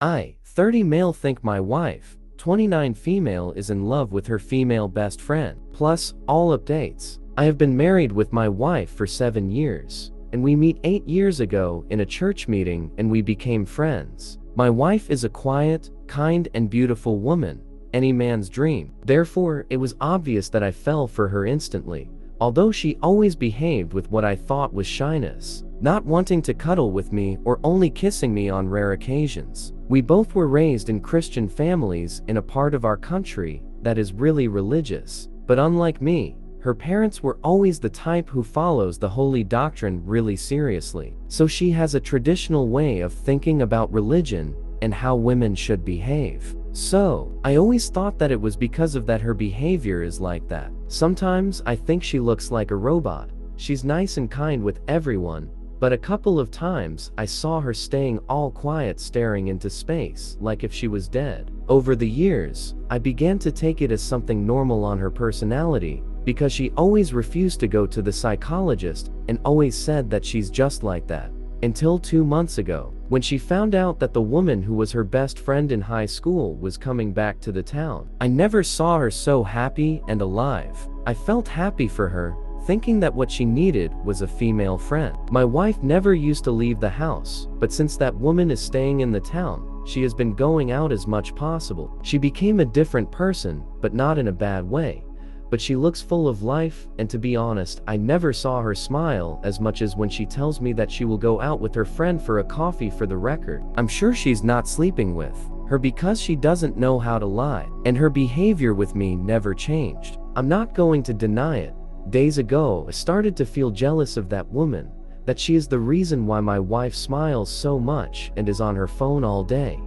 30 male think my wife, 29 female is in love with her female best friend. Plus, all updates. I have been married with my wife for 7 years, and we meet 8 years ago in a church meeting and we became friends. My wife is a quiet, kind and beautiful woman, any man's dream. Therefore, it was obvious that I fell for her instantly, although she always behaved with what I thought was shyness, not wanting to cuddle with me or only kissing me on rare occasions. We both were raised in Christian families in a part of our country that is really religious, but unlike me, her parents were always the type who follows the holy doctrine really seriously. So she has a traditional way of thinking about religion and how women should behave. So, I always thought that it was because of that her behavior is like that. Sometimes I think she looks like a robot. She's nice and kind with everyone, but a couple of times I saw her staying all quiet staring into space, like if she was dead. Over the years, I began to take it as something normal on her personality, because she always refused to go to the psychologist and always said that she's just like that. Until 2 months ago, when she found out that the woman who was her best friend in high school was coming back to the town. I never saw her so happy and alive. I felt happy for her, thinking that what she needed was a female friend. My wife never used to leave the house, but since that woman is staying in the town, she has been going out as much possible. She became a different person, but not in a bad way. But she looks full of life, and to be honest, I never saw her smile as much as when she tells me that she will go out with her friend for a coffee. For the record, I'm sure she's not sleeping with her because she doesn't know how to lie, and her behavior with me never changed. I'm not going to deny it. Days ago, I started to feel jealous of that woman, that she is the reason why my wife smiles so much and is on her phone all day,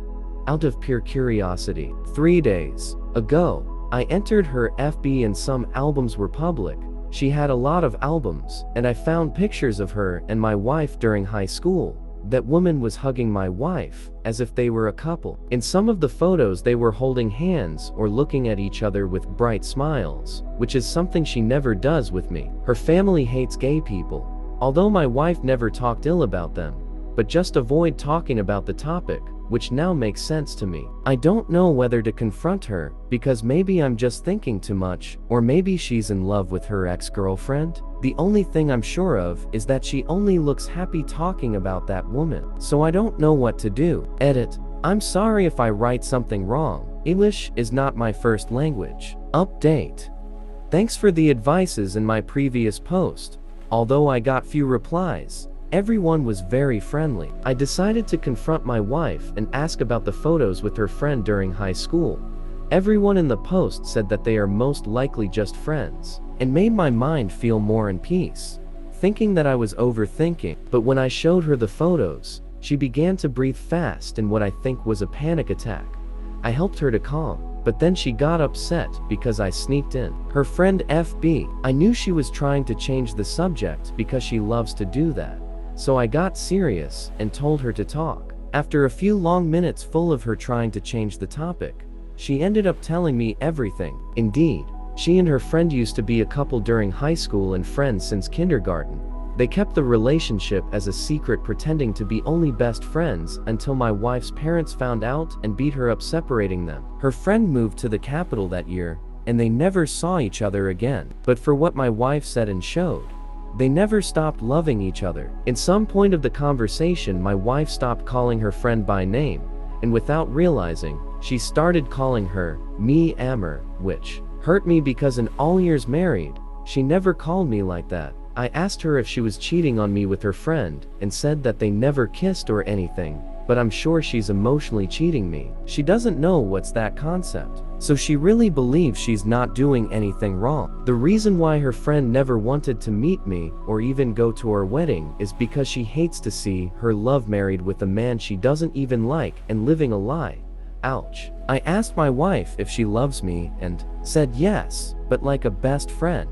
out of pure curiosity. 3 days ago, I entered her FB and some albums were public. She had a lot of albums, and I found pictures of her and my wife during high school. That woman was hugging my wife, as if they were a couple. In some of the photos they were holding hands or looking at each other with bright smiles, which is something she never does with me. Her family hates gay people, although my wife never talked ill about them, but just avoid talking about the topic, which now makes sense to me. I don't know whether to confront her, because maybe I'm just thinking too much, or maybe she's in love with her ex-girlfriend. The only thing I'm sure of is that she only looks happy talking about that woman, so I don't know what to do. Edit. I'm sorry if I write something wrong. English is not my first language. Update. Thanks for the advices in my previous post. Although I got few replies, everyone was very friendly. I decided to confront my wife and ask about the photos with her friend during high school. Everyone in the post said that they are most likely just friends, and made my mind feel more in peace, thinking that I was overthinking. But when I showed her the photos, she began to breathe fast in what I think was a panic attack. I helped her to calm, but then she got upset because I sneaked in her friend FB. I knew she was trying to change the subject because she loves to do that. So I got serious and told her to talk. After a few long minutes full of her trying to change the topic, she ended up telling me everything. Indeed, she and her friend used to be a couple during high school and friends since kindergarten. They kept the relationship as a secret, pretending to be only best friends until my wife's parents found out and beat her up, separating them. Her friend moved to the capital that year, and they never saw each other again. But for what my wife said and showed, they never stopped loving each other. In some point of the conversation, my wife stopped calling her friend by name, and without realizing, she started calling her me Amber, which hurt me because in all years married, she never called me like that. I asked her if she was cheating on me with her friend, and said that they never kissed or anything, but I'm sure she's emotionally cheating me. She doesn't know what's that concept, so she really believes she's not doing anything wrong. The reason why her friend never wanted to meet me or even go to our wedding is because she hates to see her love married with a man she doesn't even like and living a lie. Ouch. I asked my wife if she loves me and said yes, but like a best friend.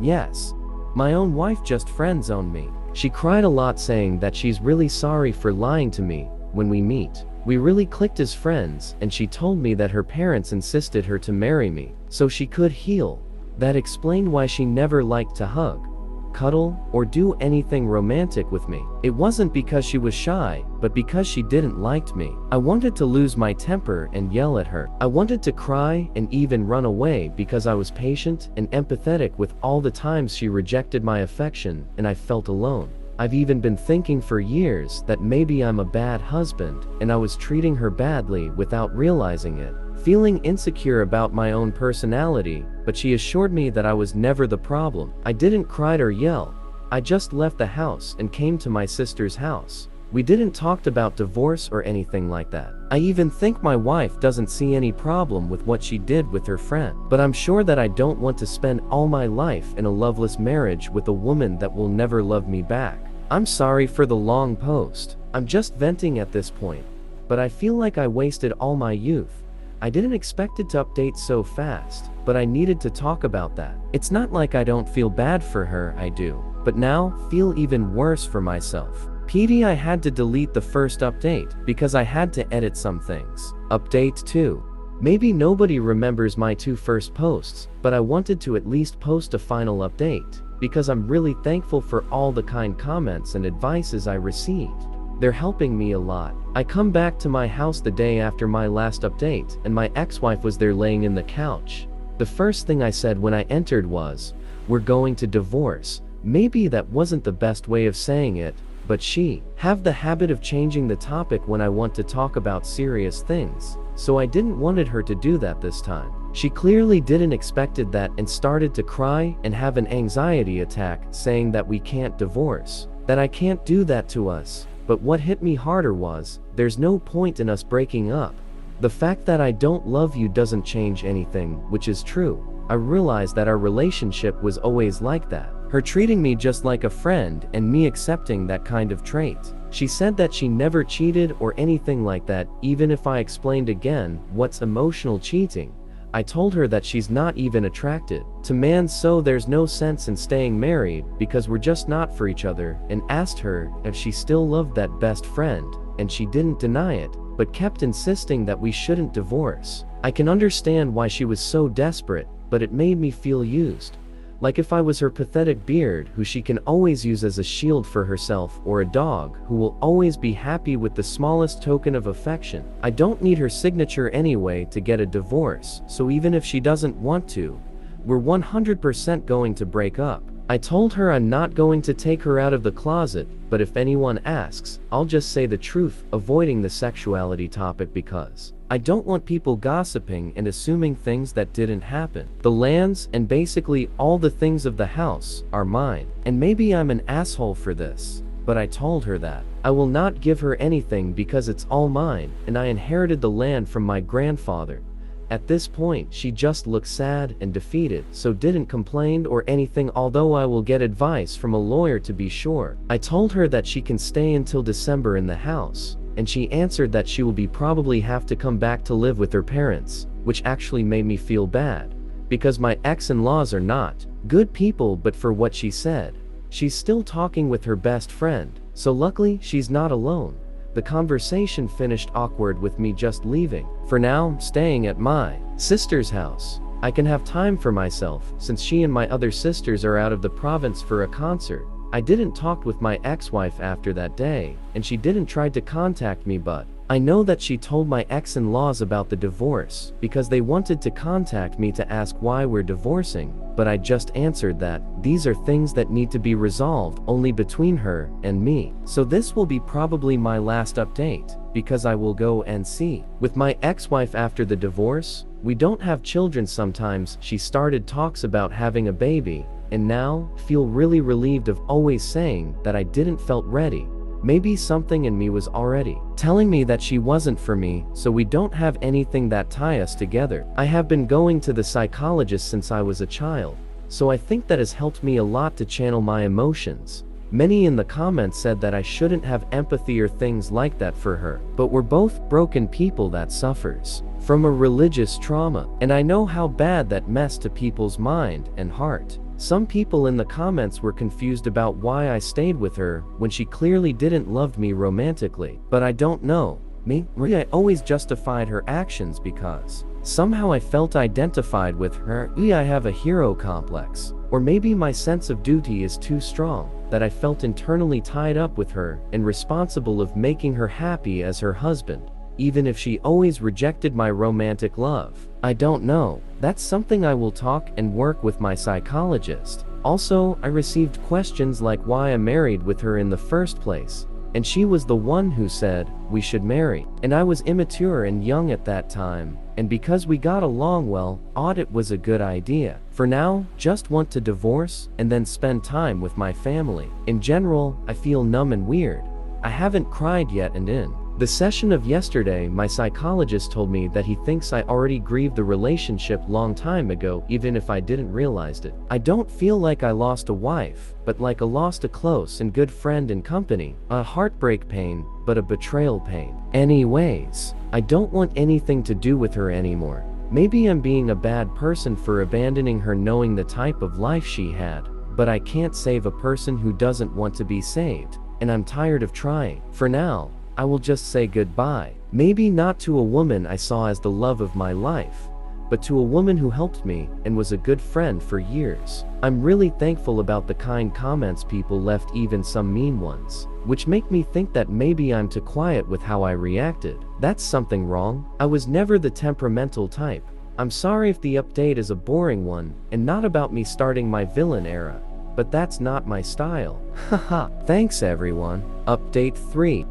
Yes. My own wife just friend-zoned me. She cried a lot, saying that she's really sorry for lying to me. When we meet, we really clicked as friends, and she told me that her parents insisted her to marry me so she could heal. That explained why she never liked to hug. cuddle, or do anything romantic with me. It wasn't because she was shy, but because she didn't like me. I wanted to lose my temper and yell at her. I wanted to cry and even run away because I was patient and empathetic with all the times she rejected my affection and I felt alone. I've even been thinking for years that maybe I'm a bad husband and I was treating her badly without realizing it. Feeling insecure about my own personality, but she assured me that I was never the problem. I didn't cry or yell. I just left the house and came to my sister's house. We didn't talk about divorce or anything like that. I even think my wife doesn't see any problem with what she did with her friend. But I'm sure that I don't want to spend all my life in a loveless marriage with a woman that will never love me back. I'm sorry for the long post. I'm just venting at this point. But I feel like I wasted all my youth. I didn't expect it to update so fast, but I needed to talk about that. It's not like I don't feel bad for her, I do. But now, feel even worse for myself. PD, I had to delete the first update because I had to edit some things. Update 2. Maybe nobody remembers my 2 first posts, but I wanted to at least post a final update because I'm really thankful for all the kind comments and advices I received. They're helping me a lot. I come back to my house the day after my last update and my ex-wife was there laying in the couch. The first thing I said when I entered was, "We're going to divorce." Maybe that wasn't the best way of saying it, but she have the habit of changing the topic when I want to talk about serious things, so I didn't wanted her to do that this time. She clearly didn't expected that and started to cry and have an anxiety attack saying that we can't divorce, that I can't do that to us. But what hit me harder was, there's no point in us breaking up. The fact that I don't love you doesn't change anything, which is true. I realized that our relationship was always like that. Her treating me just like a friend and me accepting that kind of trait. She said that she never cheated or anything like that. Even if I explained again what's emotional cheating, I told her that she's not even attracted to man, so there's no sense in staying married because we're just not for each other, and asked her if she still loved that best friend, and she didn't deny it, but kept insisting that we shouldn't divorce. I can understand why she was so desperate, but it made me feel used. Like if I was her pathetic beard who she can always use as a shield for herself, or a dog who will always be happy with the smallest token of affection. I don't need her signature anyway to get a divorce, so even if she doesn't want to, we're 100% going to break up. I told her I'm not going to take her out of the closet, but if anyone asks, I'll just say the truth, avoiding the sexuality topic because I don't want people gossiping and assuming things that didn't happen. The lands and basically all the things of the house are mine. And maybe I'm an asshole for this, but I told her that I will not give her anything because it's all mine and I inherited the land from my grandfather. At this point, she just looked sad and defeated, so didn't complain or anything, although I will get advice from a lawyer to be sure. I told her that she can stay until December in the house, and she answered that she will be probably have to come back to live with her parents, which actually made me feel bad, because my ex-in-laws are not good people, but for what she said, she's still talking with her best friend, so luckily she's not alone. The conversation finished awkward with me just leaving. For now, staying at my sister's house. I can have time for myself since she and my other sisters are out of the province for a concert. I didn't talk with my ex-wife after that day, and she didn't try to contact me, but I know that she told my ex-in-laws about the divorce because they wanted to contact me to ask why we're divorcing, but I just answered that these are things that need to be resolved only between her and me. So this will be probably my last update because I will go and see with my ex-wife after the divorce. We don't have children. Sometimes she started talks about having a baby, and now feel really relieved of always saying that I didn't felt ready. Maybe something in me was already telling me that she wasn't for me, so we don't have anything that tie us together. I have been going to the psychologist since I was a child, so I think that has helped me a lot to channel my emotions. Many in the comments said that I shouldn't have empathy or things like that for her, but we're both broken people that suffers from a religious trauma, and I know how bad that messed to people's mind and heart. Some people in the comments were confused about why I stayed with her when she clearly didn't love me romantically, but I don't know. I always justified her actions because somehow I felt identified with her. I have a hero complex. Or maybe my sense of duty is too strong, that I felt internally tied up with her and responsible of making her happy as her husband, even if she always rejected my romantic love. I don't know. That's something I will talk and work with my psychologist. Also, I received questions like why I married with her in the first place, and she was the one who said we should marry. And I was immature and young at that time, and because we got along well, it was a good idea. For now, just want to divorce and then spend time with my family. In general, I feel numb and weird. I haven't cried yet, and in the session of yesterday, my psychologist told me that he thinks I already grieved the relationship long time ago, even if I didn't realize it. I don't feel like I lost a wife, but like I lost a close and good friend and company. A heartbreak pain, but a betrayal pain. Anyways, I don't want anything to do with her anymore. Maybe I'm being a bad person for abandoning her knowing the type of life she had, but I can't save a person who doesn't want to be saved, and I'm tired of trying. For now, I will just say goodbye. Maybe not to a woman I saw as the love of my life, but to a woman who helped me and was a good friend for years. I'm really thankful about the kind comments people left, even some mean ones, which make me think that maybe I'm too quiet with how I reacted. That's something wrong. I was never the temperamental type. I'm sorry if the update is a boring one and not about me starting my villain era, but that's not my style. Haha. Thanks everyone. Update 3.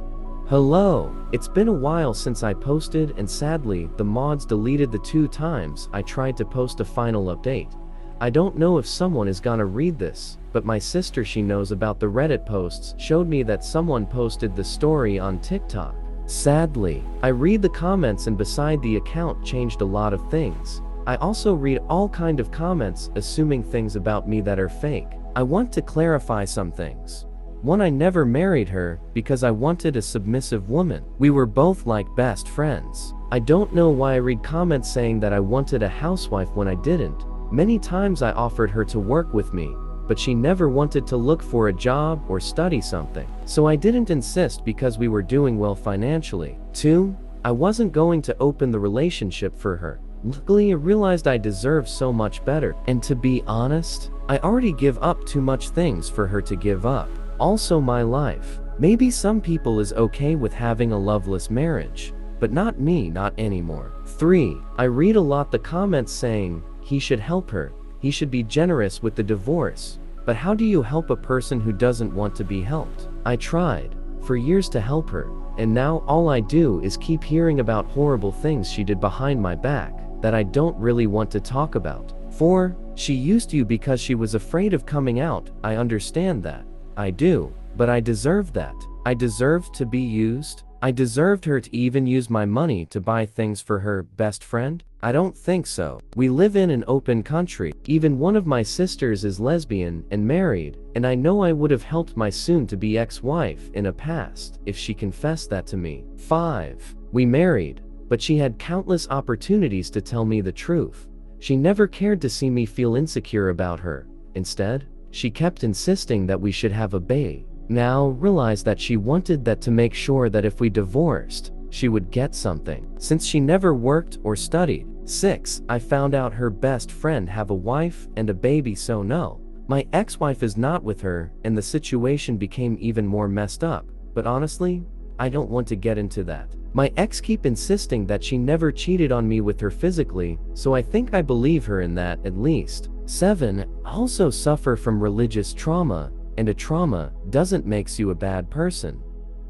Hello, it's been a while since I posted, and sadly, the mods deleted the 2 times I tried to post a final update. I don't know if someone is gonna read this, but my sister, she knows about the Reddit posts, showed me that someone posted the story on TikTok. Sadly, I read the comments, and beside the account changed a lot of things. I also read all kind of comments assuming things about me that are fake. I want to clarify some things. 1, I never married her because I wanted a submissive woman. We were both like best friends. I don't know why I read comments saying that I wanted a housewife when I didn't. Many times I offered her to work with me, but she never wanted to look for a job or study something. So I didn't insist because we were doing well financially. 2, I wasn't going to open the relationship for her. Luckily, I realized I deserve so much better. And to be honest, I already give up too much things for her to give up. Also my life. Maybe some people is okay with having a loveless marriage, but not me, not anymore. 3, I read a lot the comments saying, he should help her, he should be generous with the divorce. But how do you help a person who doesn't want to be helped? I tried for years to help her, and now all I do is keep hearing about horrible things she did behind my back that I don't really want to talk about. 4, she used you because she was afraid of coming out. I understand that. I do, but I deserved that. I deserved to be used. I deserved her to even use my money to buy things for her best friend? I don't think so. We live in an open country. Even one of my sisters is lesbian and married, and I know I would have helped my soon-to-be ex-wife in a past if she confessed that to me. 5, we married, but she had countless opportunities to tell me the truth. She never cared to see me feel insecure about her. Instead, she kept insisting that we should have a baby. Now realize that she wanted that to make sure that if we divorced, she would get something, since she never worked or studied. 6, I found out her best friend have a wife and a baby, so no. My ex-wife is not with her, and the situation became even more messed up. But honestly, I don't want to get into that. My ex keep insisting that she never cheated on me with her physically, so I think I believe her in that at least. 7, also suffer from religious trauma, and a trauma doesn't makes you a bad person.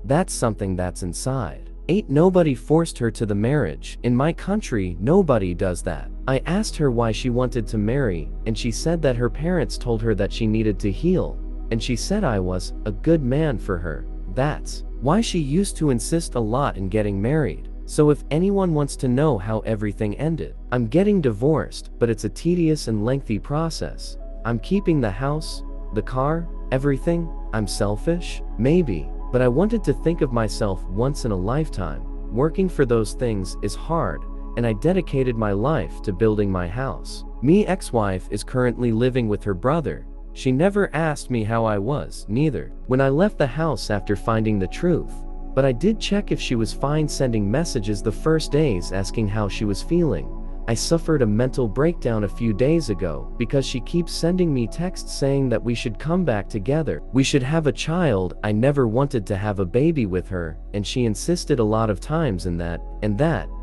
That's something that's inside. 8, nobody forced her to the marriage. In my country, nobody does that. I asked her why she wanted to marry, and she said that her parents told her that she needed to heal, and she said I was a good man for her. That's why she used to insist a lot in getting married. So if anyone wants to know how everything ended, I'm getting divorced, but it's a tedious and lengthy process. I'm keeping the house, the car, everything. I'm selfish? Maybe, but I wanted to think of myself once in a lifetime. Working for those things is hard, and I dedicated my life to building my house. Me ex-wife is currently living with her brother. She never asked me how I was, neither, when I left the house after finding the truth. But I did check if she was fine, sending messages the first days asking how she was feeling. I suffered a mental breakdown a few days ago because she keeps sending me texts saying that we should come back together. We should have a child. I never wanted to have a baby with her, and she insisted a lot of times in that.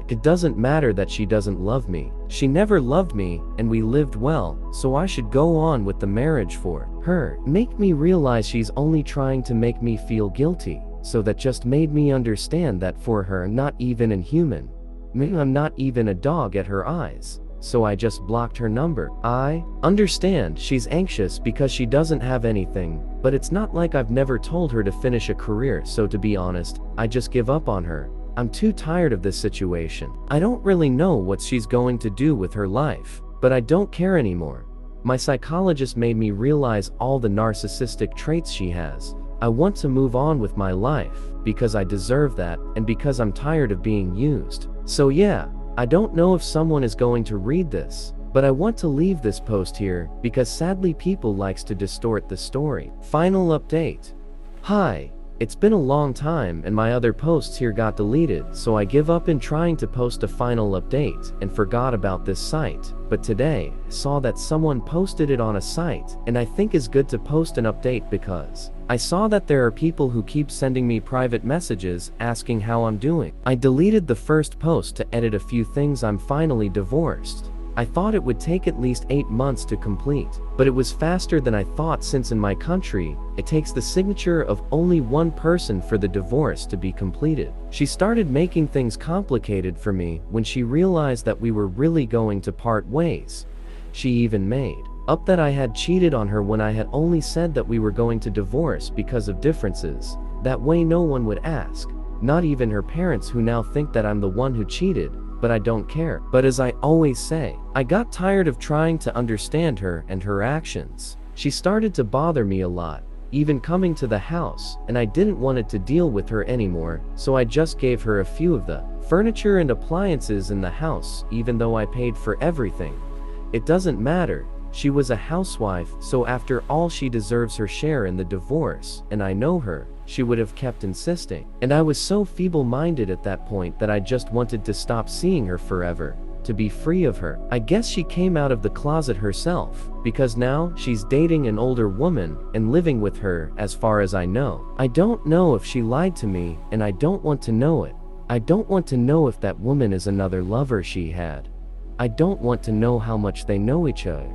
It doesn't matter that she doesn't love me. She never loved me, and we lived well, so I should go on with the marriage for her. Make me realize she's only trying to make me feel guilty, so that just made me understand that for her I'm not even inhuman. I'm not even a dog at her eyes. So I just blocked her number. I understand she's anxious because she doesn't have anything, but it's not like I've never told her to finish a career, so to be honest, I just give up on her. I'm too tired of this situation. I don't really know what she's going to do with her life, but I don't care anymore. My psychologist made me realize all the narcissistic traits she has. I want to move on with my life, because I deserve that, and because I'm tired of being used. So yeah, I don't know if someone is going to read this, but I want to leave this post here, because sadly people likes to distort the story. Final update. Hi. It's been a long time and my other posts here got deleted, so I give up in trying to post a final update and forgot about this site. But today, I saw that someone posted it on a site, and I think it's good to post an update because I saw that there are people who keep sending me private messages asking how I'm doing. I deleted the first post to edit a few things. I'm finally divorced. I thought it would take at least 8 months to complete, but it was faster than I thought, since in my country, it takes the signature of only one person for the divorce to be completed. She started making things complicated for me when she realized that we were really going to part ways. She even made up that I had cheated on her when I had only said that we were going to divorce because of differences. That way no one would ask, not even her parents, who now think that I'm the one who cheated. But I don't care. But as I always say, I got tired of trying to understand her and her actions. She started to bother me a lot, even coming to the house, and I didn't want it to deal with her anymore, so I just gave her a few of the furniture and appliances in the house, even though I paid for everything. It doesn't matter. She was a housewife, so after all she deserves her share in the divorce, and I know her. She would have kept insisting. And I was so feeble-minded at that point that I just wanted to stop seeing her forever, to be free of her. I guess she came out of the closet herself, because now she's dating an older woman and living with her, as far as I know. I don't know if she lied to me, and I don't want to know it. I don't want to know if that woman is another lover she had. I don't want to know how much they know each other.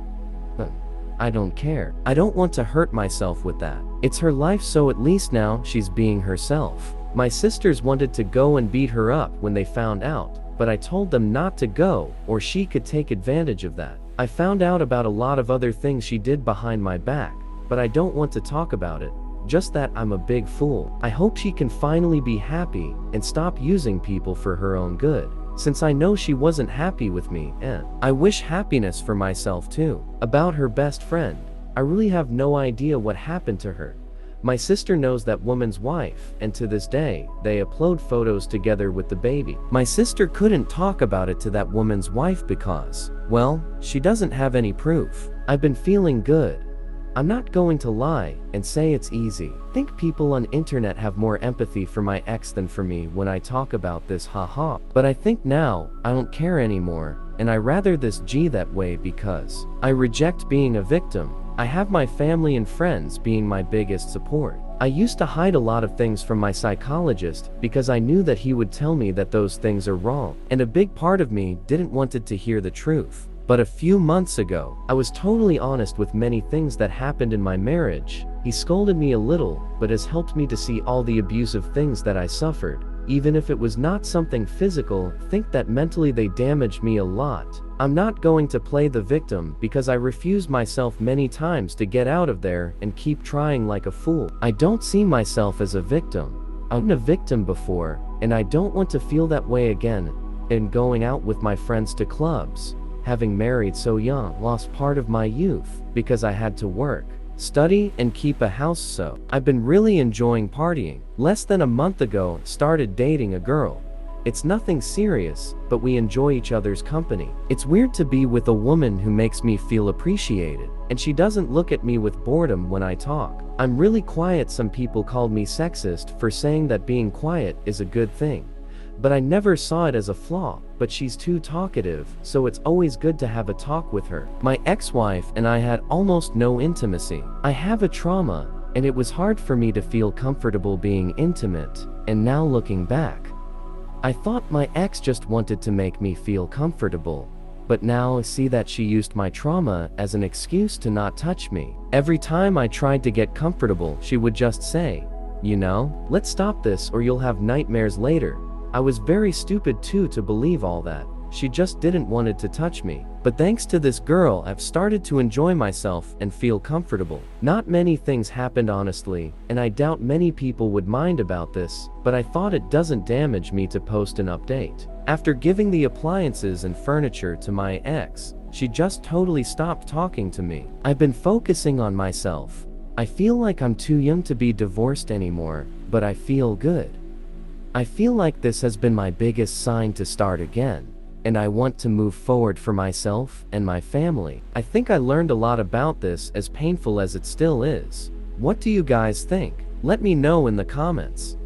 I don't care. I don't want to hurt myself with that. It's her life, so at least now she's being herself. My sisters wanted to go and beat her up when they found out, but I told them not to go, or she could take advantage of that. I found out about a lot of other things she did behind my back, but I don't want to talk about it. Just that I'm a big fool. I hope she can finally be happy and stop using people for her own good, since I know she wasn't happy with me, and I wish happiness for myself too. About her best friend, I really have no idea what happened to her. My sister knows that woman's wife, and to this day, they upload photos together with the baby. My sister couldn't talk about it to that woman's wife because, well, she doesn't have any proof. I've been feeling good. I'm not going to lie and say it's easy. I think people on internet have more empathy for my ex than for me when I talk about this, haha. But I think now, I don't care anymore, and I rather this G that way because I reject being a victim. I have my family and friends being my biggest support. I used to hide a lot of things from my psychologist because I knew that he would tell me that those things are wrong, and a big part of me didn't want it to hear the truth. But a few months ago, I was totally honest with many things that happened in my marriage. He scolded me a little, but has helped me to see all the abusive things that I suffered. Even if it was not something physical, think that mentally they damaged me a lot. I'm not going to play the victim because I refused myself many times to get out of there and keep trying like a fool. I don't see myself as a victim. I've been a victim before, and I don't want to feel that way again. And going out with my friends to clubs. Having married so young, lost part of my youth because I had to work, study, and keep a house, so I've been really enjoying partying. Less than a month ago, started dating a girl. It's nothing serious, but we enjoy each other's company. It's weird to be with a woman who makes me feel appreciated, and she doesn't look at me with boredom when I talk. I'm really quiet. Some people called me sexist for saying that being quiet is a good thing. but I never saw it as a flaw. But she's too talkative, so it's always good to have a talk with her. My ex-wife and I had almost no intimacy. I have a trauma, and it was hard for me to feel comfortable being intimate, and now looking back, I thought my ex just wanted to make me feel comfortable. But now I see that she used my trauma as an excuse to not touch me. Every time I tried to get comfortable, she would just say, "You know, let's stop this or you'll have nightmares later." I was very stupid too to believe all that. She just didn't wanted to touch me. But thanks to this girl, I've started to enjoy myself and feel comfortable. Not many things happened honestly, and I doubt many people would mind about this, but I thought it doesn't damage me to post an update. After giving the appliances and furniture to my ex, she just totally stopped talking to me. I've been focusing on myself. I feel like I'm too young to be divorced anymore, but I feel good. I feel like this has been my biggest sign to start again, and I want to move forward for myself and my family. I think I learned a lot about this, as painful as it still is. What do you guys think? Let me know in the comments.